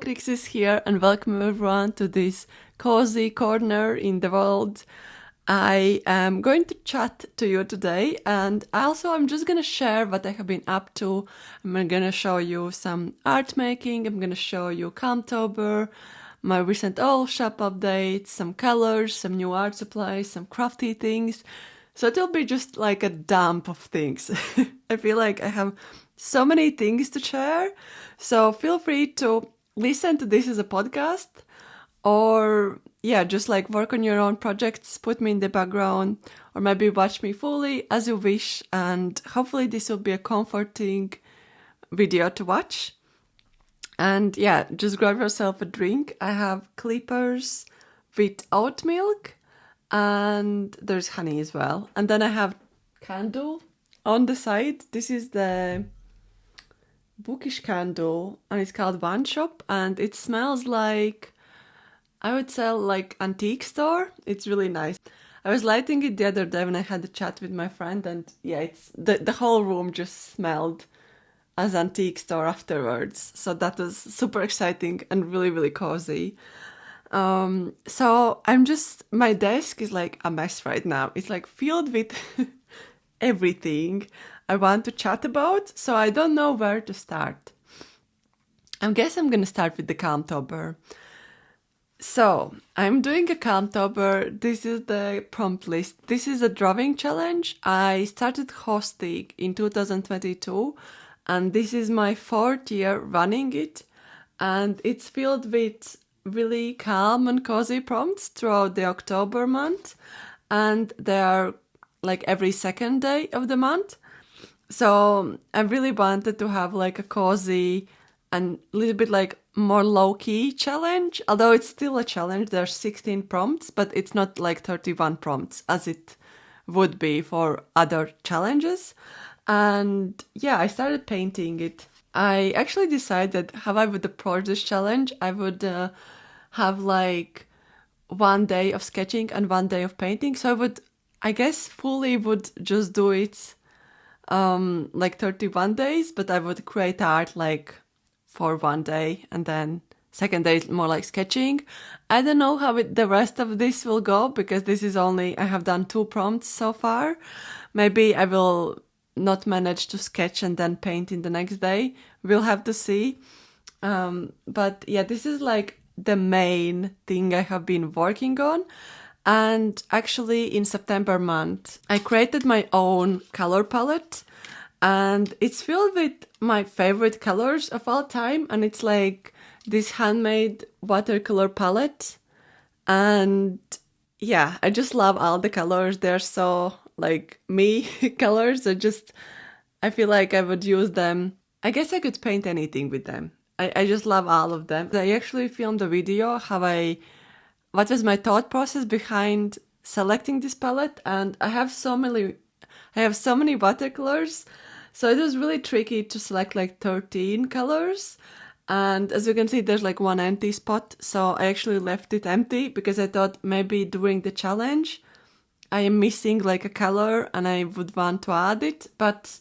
Kriksis here, and welcome everyone to this cozy corner in the world. I am going to chat to you today, and I'm just gonna share what I have been up to. I'm gonna show you some art making, I'm gonna show you Calmtober, my recent oil shop updates, some colors, some new art supplies, some crafty things. So it'll be just like a dump of things. I feel like I have so many things to share. So feel free to listen to this as a podcast or just like work on your own projects, put me in the background, or maybe watch me fully as you wish. And hopefully this will be a comforting video to watch. And just grab yourself a drink. I have clippers with oat milk and there's honey as well. And then I have candle on the side. This is the bookish candle and it's called One Shop and it smells like, I would say, like antique store. It's really nice. I was lighting it the other day when I had a chat with my friend and it's the whole room just smelled as antique store afterwards. So that was super exciting and really, really cozy. So my desk is like a mess right now. It's like filled with everything I want to chat about, so I don't know where to start. I guess I'm gonna start with the Calmtober. So, I'm doing a Calmtober. This is the prompt list. This is a drawing challenge. I started hosting in 2022, and this is my 4th year running it. And it's filled with really calm and cozy prompts throughout the October month. And they are like every second day of the month. So I really wanted to have like a cozy and a little bit like more low-key challenge, although it's still a challenge. There's 16 prompts, but it's not like 31 prompts as it would be for other challenges. And I started painting it. I actually decided how I would approach this challenge. I would have like one day of sketching and one day of painting. So I guess fully would just do it like 31 days, but I would create art like for one day and then second day is more like sketching. I don't know how the rest of this will go because this is I have done 2 prompts so far. Maybe I will not manage to sketch and then paint in the next day. We'll have to see. But this is like the main thing I have been working on. And actually in September month, I created my own color palette and it's filled with my favorite colors of all time. And it's like this handmade watercolor palette. And I just love all the colors. They're so like me colors. I feel like I would use them. I guess I could paint anything with them. I just love all of them. I actually filmed a video what was my thought process behind selecting this palette, and I have so many watercolors, so it was really tricky to select like 13 colors. And as you can see, there's like one empty spot, so I actually left it empty because I thought maybe during the challenge I am missing like a color and I would want to add it, but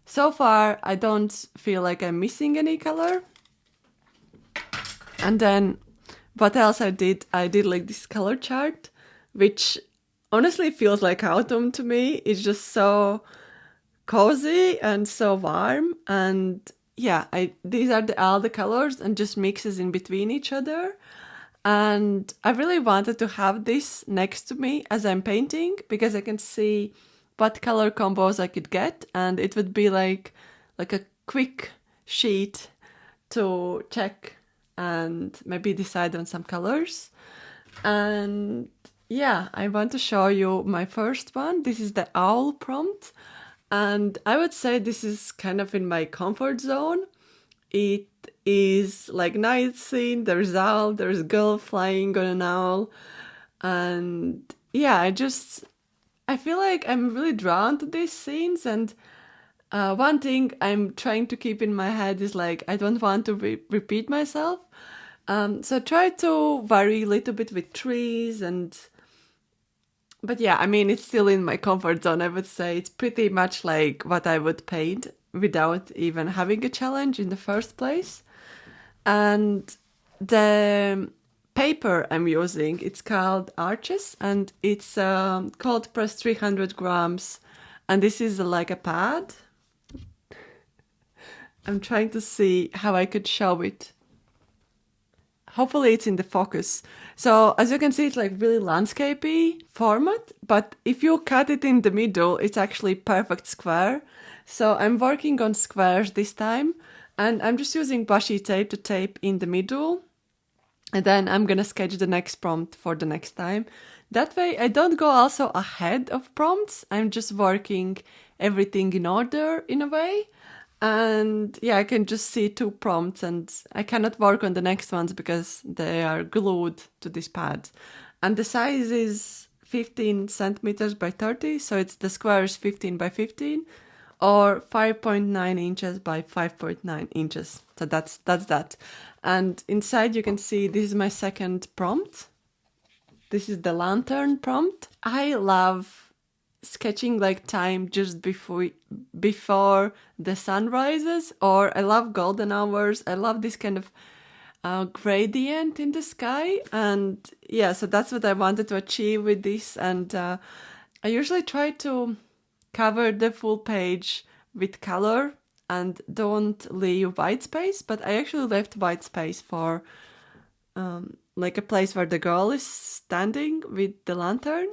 so far I don't feel like I'm missing any color. And then what else I did like this color chart, which honestly feels like autumn to me. It's just so cozy and so warm. And these are all the colors and just mixes in between each other. And I really wanted to have this next to me as I'm painting because I can see what color combos I could get. And it would be like a quick sheet to check and maybe decide on some colors. And I want to show you my first one. This is the owl prompt. And I would say this is kind of in my comfort zone. It is like night scene, there's owl, there's girl flying on an owl. And I feel like I'm really drawn to these scenes. And one thing I'm trying to keep in my head is like, I don't want to repeat myself. So try to vary a little bit with trees but it's still in my comfort zone. I would say it's pretty much like what I would paint without even having a challenge in the first place. And the paper I'm using, it's called Arches, and it's cold pressed 300 grams, and this is like a pad. I'm trying to see how I could show it. Hopefully it's in the focus. So as you can see, it's like really landscapey format, but if you cut it in the middle, it's actually perfect square. So I'm working on squares this time, and I'm just using washi tape to tape in the middle. And then I'm gonna sketch the next prompt for the next time. That way I don't go also ahead of prompts. I'm just working everything in order in a way. And yeah, I can just see 2 prompts and I cannot work on the next ones because they are glued to this pad. And the size is 15 centimeters by 30, so it's the square is 15 by 15 or 5.9 inches by 5.9 inches. So that's that. And inside you can see this is my second prompt. This is the lantern prompt. I love sketching like time just before the sun rises, or I love golden hours. I love this kind of gradient in the sky, and yeah, so that's what I wanted to achieve with this. And I usually try to cover the full page with color and don't leave white space, but I actually left white space for like a place where the girl is standing with the lantern.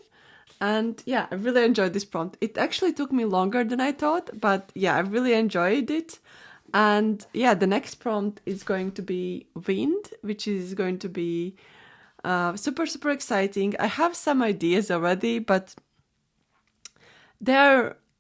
And yeah, I really enjoyed this prompt. It actually took me longer than I thought, but yeah, I really enjoyed it. And yeah, the next prompt is going to be wind, which is going to be super, super exciting. I have some ideas already, but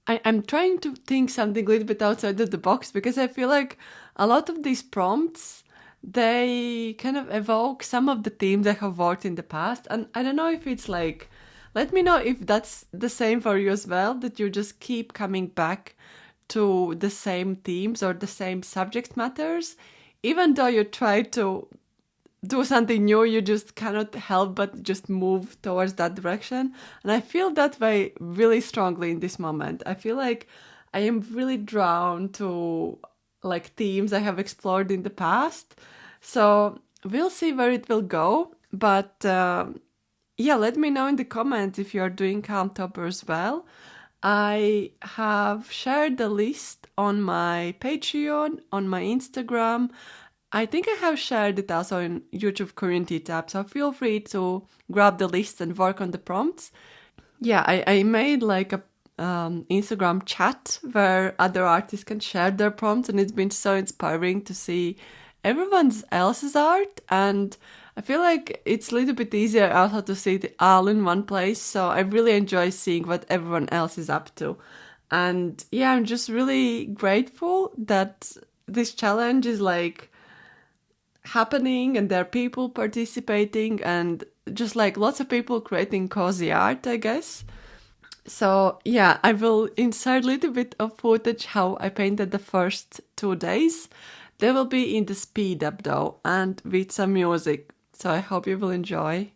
I'm trying to think something a little bit outside of the box, because I feel like a lot of these prompts, they kind of evoke some of the themes I have worked in the past. And I don't know if it's like, let me know if that's the same for you as well, that you just keep coming back to the same themes or the same subject matters. Even though you try to do something new, you just cannot help but just move towards that direction. And I feel that way really strongly in this moment. I feel like I am really drawn to like themes I have explored in the past. So we'll see where it will go. But yeah, let me know in the comments if you are doing Calmtober as well. I have shared the list on my Patreon, on my Instagram. I think I have shared it also in YouTube community tab, so feel free to grab the list and work on the prompts. Yeah, I made like a Instagram chat where other artists can share their prompts, and it's been so inspiring to see everyone else's art. And I feel like it's a little bit easier also to see it all in one place, so I really enjoy seeing what everyone else is up to. And yeah, I'm just really grateful that this challenge is like happening and there are people participating and just like lots of people creating cozy art, I guess. So yeah, I will insert a little bit of footage how I painted the first 2 days. They will be in the speed up though, and with some music. So I hope you will enjoy.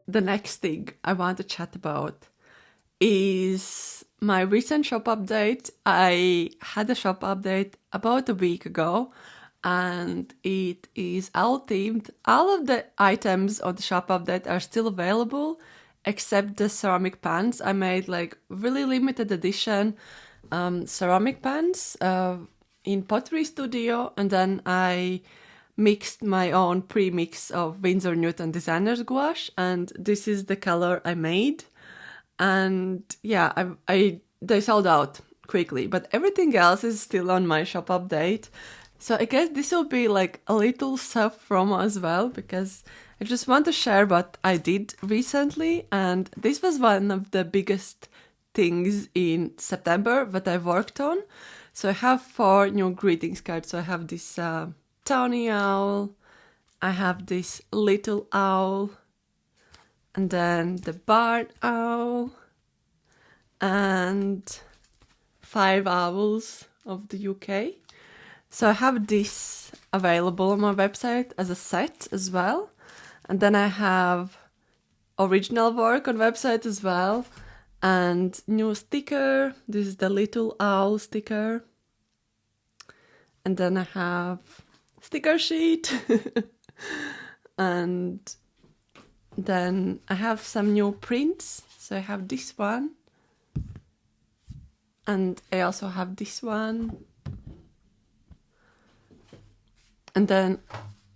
The next thing I want to chat about is my recent shop update. I had a shop update about a week ago, and it is owl themed. All of the items on the shop update are still available, except the ceramic pans. I made like really limited edition ceramic pans in Pottery Studio, and then I mixed my own pre-mix of Winsor Newton designer's gouache, and this is the color I made. And yeah, they sold out quickly, but everything else is still on my shop update. So I guess this will be like a little self promo as well, because I just want to share what I did recently, and this was one of the biggest things in September that I worked on. So I have 4 new greetings cards. So I have this tawny owl, I have this little owl, and then the barred owl, and 5 owls of the UK. So I have this available on my website as a set as well. And then I have original work on website as well. And new sticker. This is the little owl sticker. And then I have sticker sheet. And then I have some new prints. So I have this one. And I also have this one. And then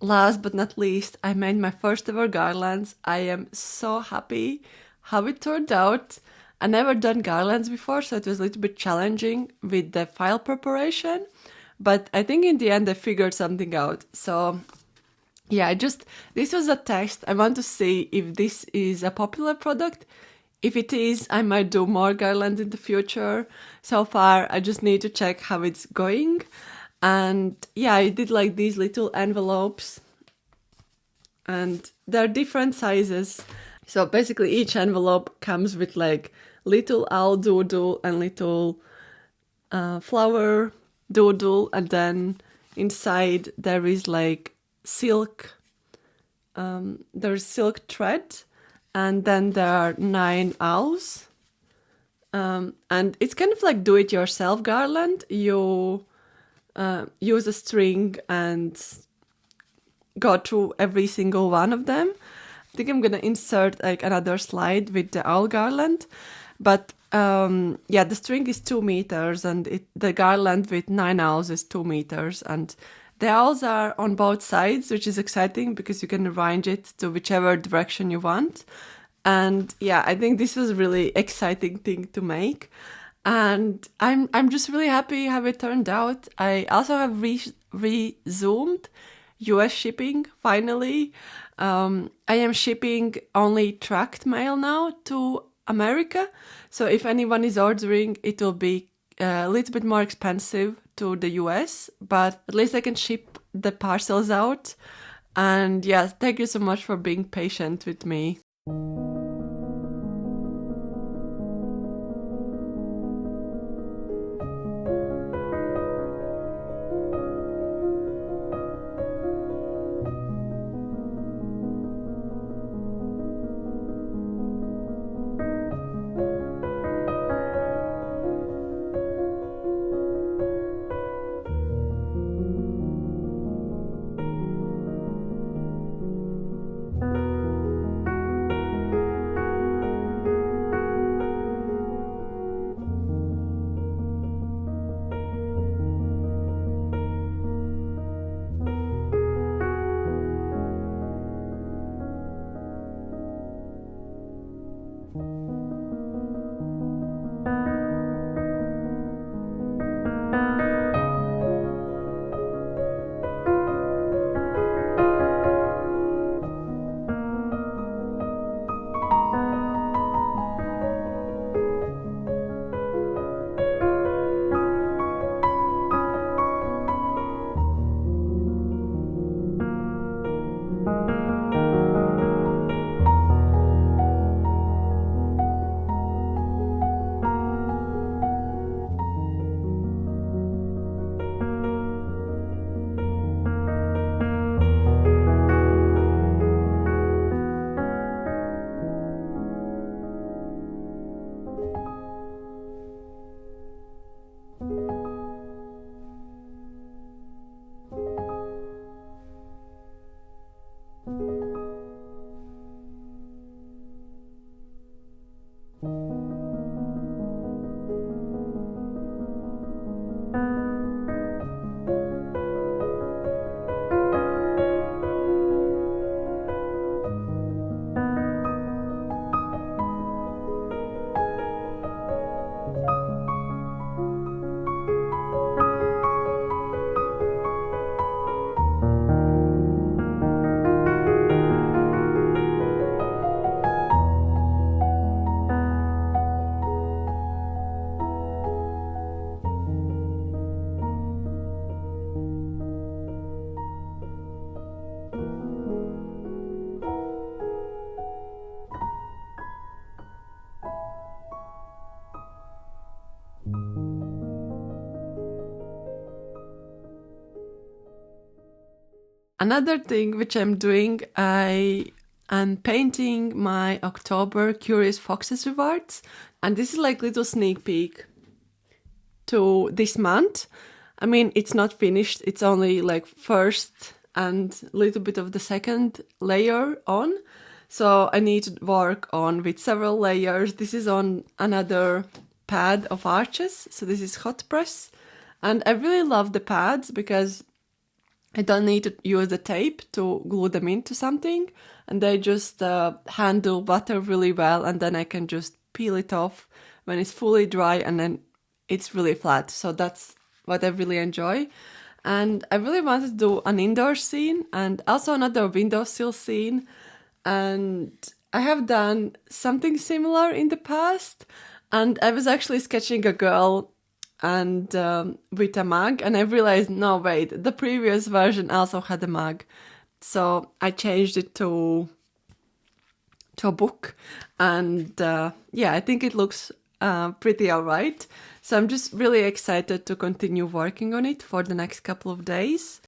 last but not least, I made my first ever garlands. I am so happy how it turned out. I never done garlands before, so it was a little bit challenging with the file preparation. But I think in the end I figured something out. So yeah, this was a test. I want to see if this is a popular product. If it is, I might do more garlands in the future. So far, I just need to check how it's going. And yeah, I did like these little envelopes, and they're different sizes. So basically each envelope comes with like little owl doodle and little flower doodle, and then inside there is like silk, there's silk thread, and then there are 9 owls. And it's kind of like do-it-yourself garland. You use a string and go through every single one of them. I think I'm gonna insert like another slide with the owl garland, but yeah, the string is 2 meters, and the garland with 9 owls is 2 meters, and the owls are on both sides, which is exciting because you can arrange it to whichever direction you want. And yeah, I think this was a really exciting thing to make. And I'm just really happy how it turned out. I also have resumed US shipping finally. I am shipping only tracked mail now to America. So if anyone is ordering, it will be a little bit more expensive to the US, but at least I can ship the parcels out. And yeah, thank you so much for being patient with me. Another thing which I'm doing, I'm painting my October Curious Foxes rewards, and this is like little sneak peek to this month. I mean, it's not finished, it's only like first and a little bit of the second layer on, so I need to work on with several layers. This is on another pad of arches, so this is hot press, and I really love the pads because I don't need to use the tape to glue them into something, and they just handle butter really well, and then I can just peel it off when it's fully dry, and then it's really flat. So that's what I really enjoy. And I really wanted to do an indoor scene and also another windowsill scene, and I have done something similar in the past, and I was actually sketching a girl and with a mug, and I realized, no wait, the previous version also had a mug, so I changed it to a book, and yeah, I think it looks pretty alright. So I'm just really excited to continue working on it for the next couple of days.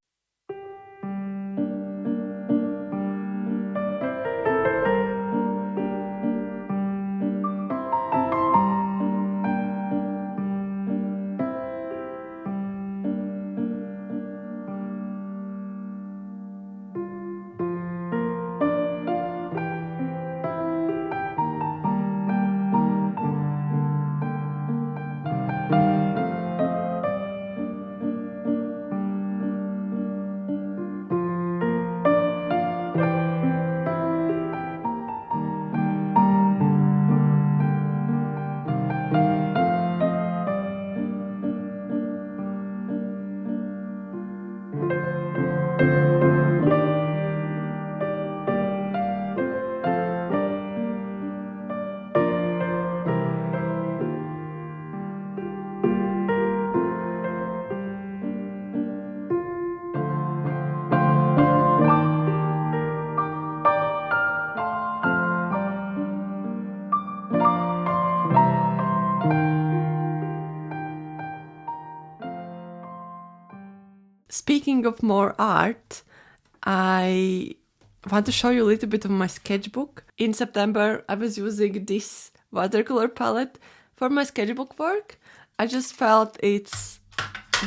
Speaking of more art, I want to show you a little bit of my sketchbook. In September, I was using this watercolor palette for my sketchbook work. I just felt it's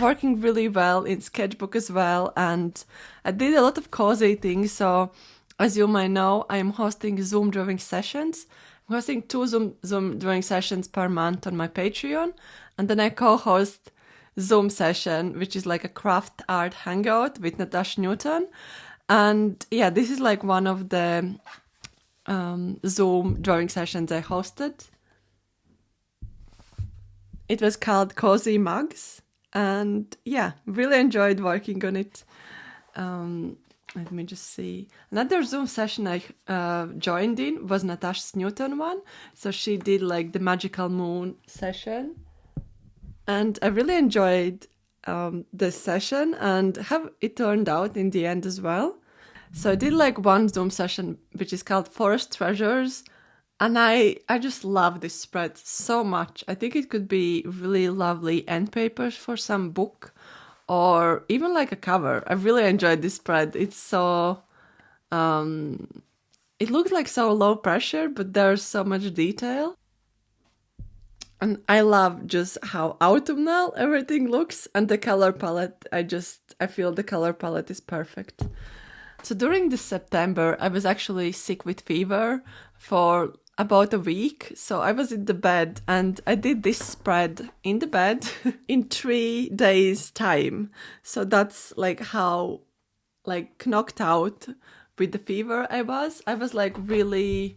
working really well in sketchbook as well, and I did a lot of cozy things. So as you might know, I'm hosting Zoom drawing sessions. I'm hosting 2 Zoom drawing sessions per month on my Patreon, and then I co-host Zoom session, which is like a craft art hangout with Natasha Newton. And yeah, this is like one of the Zoom drawing sessions I hosted. It was called Cosy mugs, and yeah, really enjoyed working on it. Let me just see. Another Zoom session I joined in was Natasha Newton one. So she did like the magical moon session. And I really enjoyed this session and how it turned out in the end as well. So I did like one Zoom session, which is called Forest Treasures. And I just love this spread so much. I think it could be really lovely end papers for some book or even like a cover. I really enjoyed this spread. It's so, it looks like so low pressure, but there's so much detail. And I love just how autumnal everything looks, and the color palette, I feel the color palette is perfect. So during this September, I was actually sick with fever for about a week. So I was in the bed and I did this spread in the bed in 3 days time. So that's like how like knocked out with the fever I was. I was like really,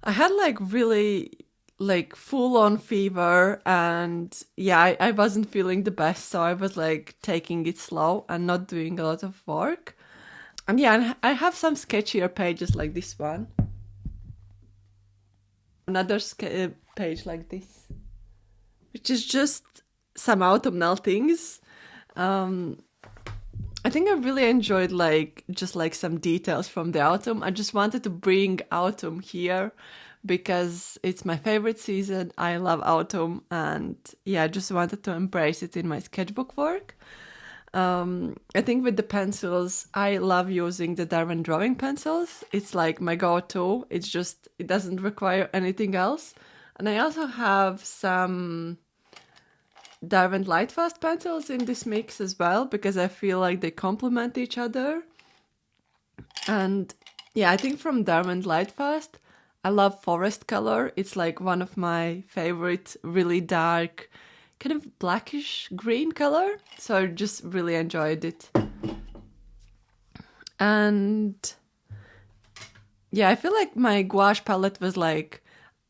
I had like really like full on fever, and yeah, I wasn't feeling the best. So I was like taking it slow and not doing a lot of work. And yeah, I have some sketchier pages like this one. Another page like this, which is just some autumnal things. I think I really enjoyed like just like some details from the autumn. I just wanted to bring autumn here because it's my favorite season. I love autumn, and yeah, I just wanted to embrace it in my sketchbook work. I think with the pencils, I love using the Darwin drawing pencils. It's like my go-to. It's just, it doesn't require anything else. And I also have some Darwin Lightfast pencils in this mix as well, because I feel like they complement each other. And yeah, I think from Darwin Lightfast, I love forest color. It's like one of my favorite, really dark, kind of blackish green color. So I just really enjoyed it. And yeah, I feel like my gouache palette was like,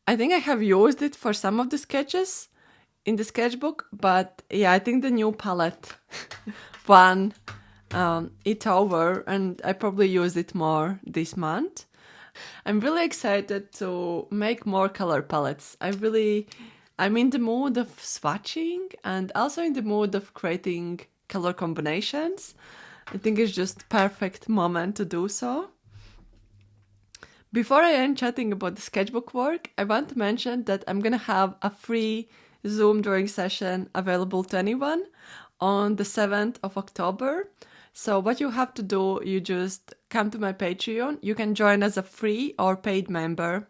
I think I have used it for some of the sketches in the sketchbook, but yeah, I think the new palette won it over, and I probably use it more this month. I'm really excited to make more color palettes. I'm in the mood of swatching and also in the mood of creating color combinations. I think it's just perfect moment to do so. Before I end chatting about the sketchbook work, I want to mention that I'm gonna have a free Zoom drawing session available to anyone on the 7th of October. So what you have to do, you just come to my Patreon. You can join as a free or paid member.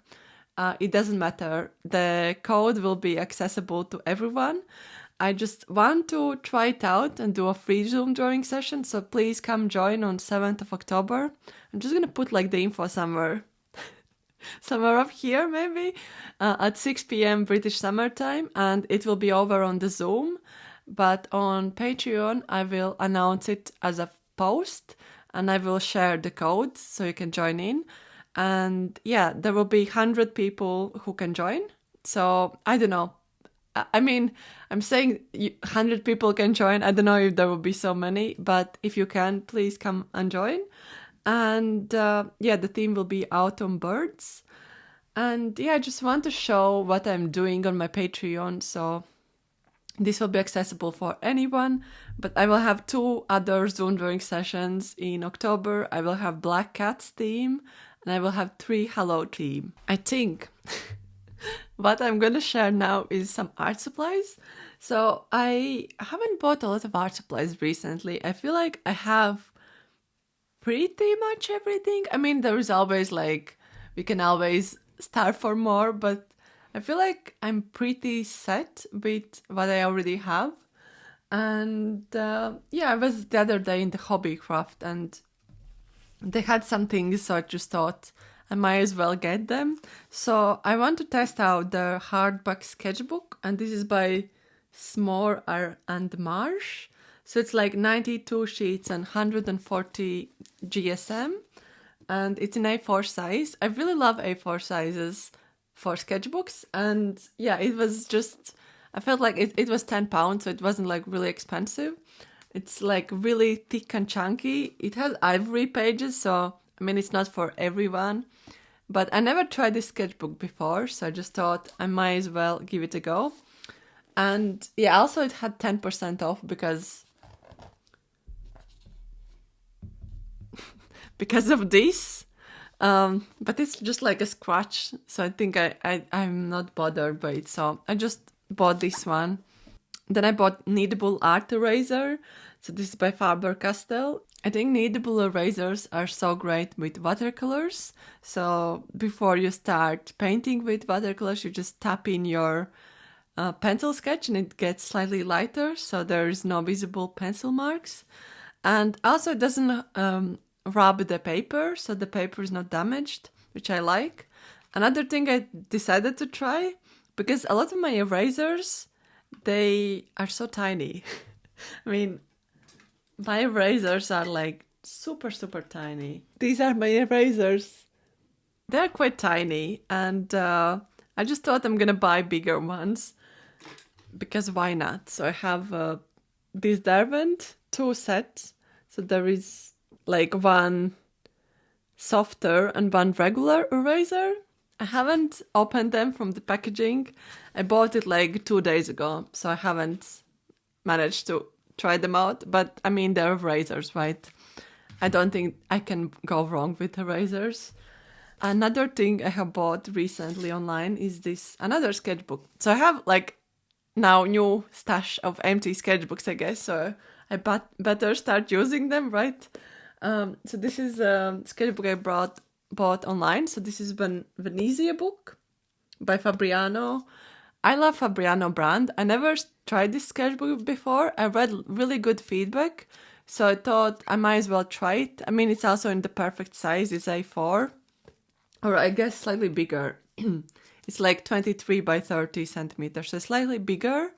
It doesn't matter. The code will be accessible to everyone. I just want to try it out and do a free Zoom drawing session. So please come join on 7th of October. I'm just going to put like the info somewhere up here maybe at 6 p.m. British Summer Time, and it will be over on the Zoom. But on Patreon, I will announce it as a post and I will share the code so you can join in. And yeah, there will be 100 people who can join. So I don't know. I mean, I'm saying 100 people can join. I don't know if there will be so many, but if you can, please come and join. And yeah, the theme will be Autumn Birds. And yeah, I just want to show what I'm doing on my Patreon. So this will be accessible for anyone, but I will have 2 other Zoom drawing sessions in October. I will have Black Cats theme, and I will have 3 Hello theme. I think what I'm going to share now is some art supplies. So I haven't bought a lot of art supplies recently. I feel like I have pretty much everything. I mean, there is always like, we can always start for more, but I feel like I'm pretty set with what I already have. And yeah, I was the other day in the hobby craft and they had some things, so I just thought I might as well get them. So I want to test out the hardback sketchbook, and this is by S'more and Marsh. So it's like 92 sheets and 140 GSM. and it's in A4 size. I really love A4 sizes for sketchbooks, and yeah, it was just, I felt like it was £10, so it wasn't like really expensive. It's like really thick and chunky. It has ivory pages, so I mean it's not for everyone. But I never tried this sketchbook before, so I just thought I might as well give it a go. And yeah, also it had 10% off because of this. But it's just like a scratch, so I think I'm not bothered by it. So I just bought this one. Then I bought kneadable art eraser. So this is by Faber-Castell. I think kneadable erasers are so great with watercolors. So before you start painting with watercolors, you just tap in your pencil sketch and it gets slightly lighter, so there is no visible pencil marks. And also it doesn't rub the paper, so the paper is not damaged, which I like. Another thing I decided to try, because a lot of my erasers, they are so tiny. I mean, my erasers are like super, super tiny. These are my erasers. They're quite tiny, and I just thought I'm gonna buy bigger ones, because why not? So I have this Derwent 2 sets. So there is like one softer and one regular eraser. I haven't opened them from the packaging. I bought it like 2 days ago, so I haven't managed to try them out. But I mean, they're erasers, right? I don't think I can go wrong with erasers. Another thing I have bought recently online is this another sketchbook. So I have like now new stash of empty sketchbooks, I guess. So I better start using them, right? So this is a sketchbook I bought online. So this is Venezia book by Fabriano. I love Fabriano brand. I never tried this sketchbook before. I read really good feedback, so I thought I might as well try it. I mean, it's also in the perfect size. It's A4, or I guess slightly bigger. It's like 23 by 30 centimeters, so slightly bigger.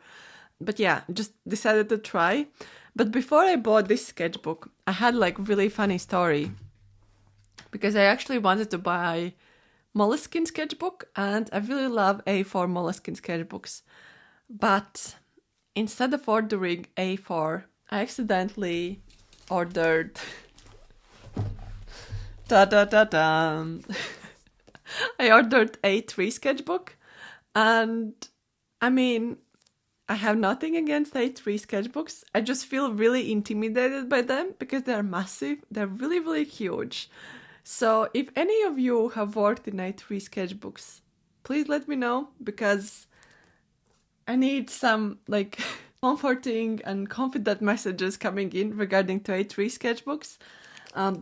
But yeah, just decided to try. But before I bought this sketchbook, I had like really funny story, because I actually wanted to buy Moleskine sketchbook, and I really love A4 Moleskine sketchbooks. But instead of ordering A4, I accidentally ordered I ordered A3 sketchbook, and I mean, I have nothing against A3 sketchbooks. I just feel really intimidated by them because they're massive. They're really, really huge. So if any of you have worked in A3 sketchbooks, please let me know, because I need some like comforting and confident messages coming in regarding to A3 sketchbooks.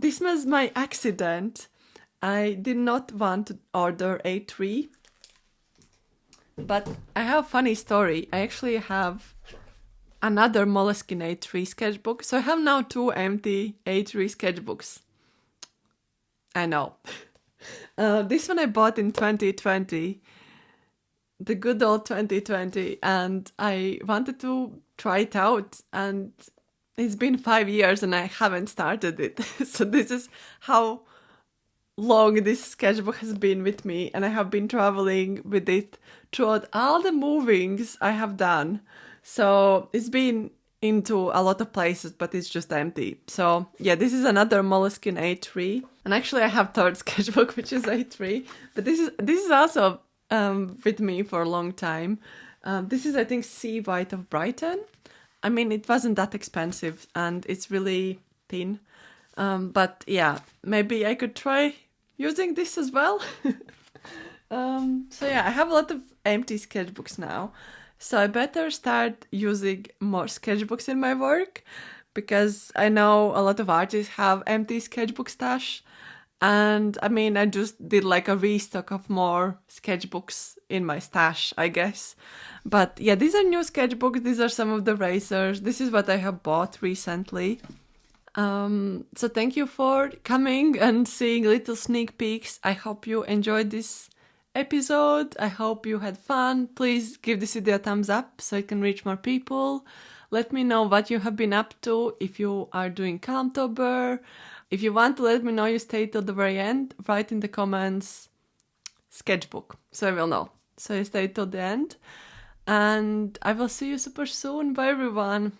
This was my accident. I did not want to order A3, but I have a funny story. I actually have another Moleskine A3 sketchbook, so I have now 2 empty A3 sketchbooks. I know. This one I bought in 2020, the good old 2020, and I wanted to try it out, and it's been 5 years and I haven't started it. So this is how long this sketchbook has been with me, and I have been traveling with it throughout all the movings I have done. So it's been into a lot of places, but it's just empty. So yeah, this is another Moleskine A3, and actually I have third sketchbook, which is A3, but this is also with me for a long time. This is, I think, Sea White of Brighton. I mean, it wasn't that expensive, and it's really thin. But yeah, maybe I could try using this as well. So yeah, I have a lot of empty sketchbooks now. So I better start using more sketchbooks in my work, because I know a lot of artists have empty sketchbook stash. And I mean, I just did like a restock of more sketchbooks in my stash, I guess. But yeah, these are new sketchbooks. These are some of the erasers. This is what I have bought recently. So thank you for coming and seeing little sneak peeks. I hope you enjoyed this episode. I hope you had fun. Please give this video a thumbs up so it can reach more people. Let me know what you have been up to, if you are doing Calmtober. If you want to let me know you stay till the very end, write in the comments sketchbook, so I will know. So you stay till the end. And I will see you super soon. Bye everyone.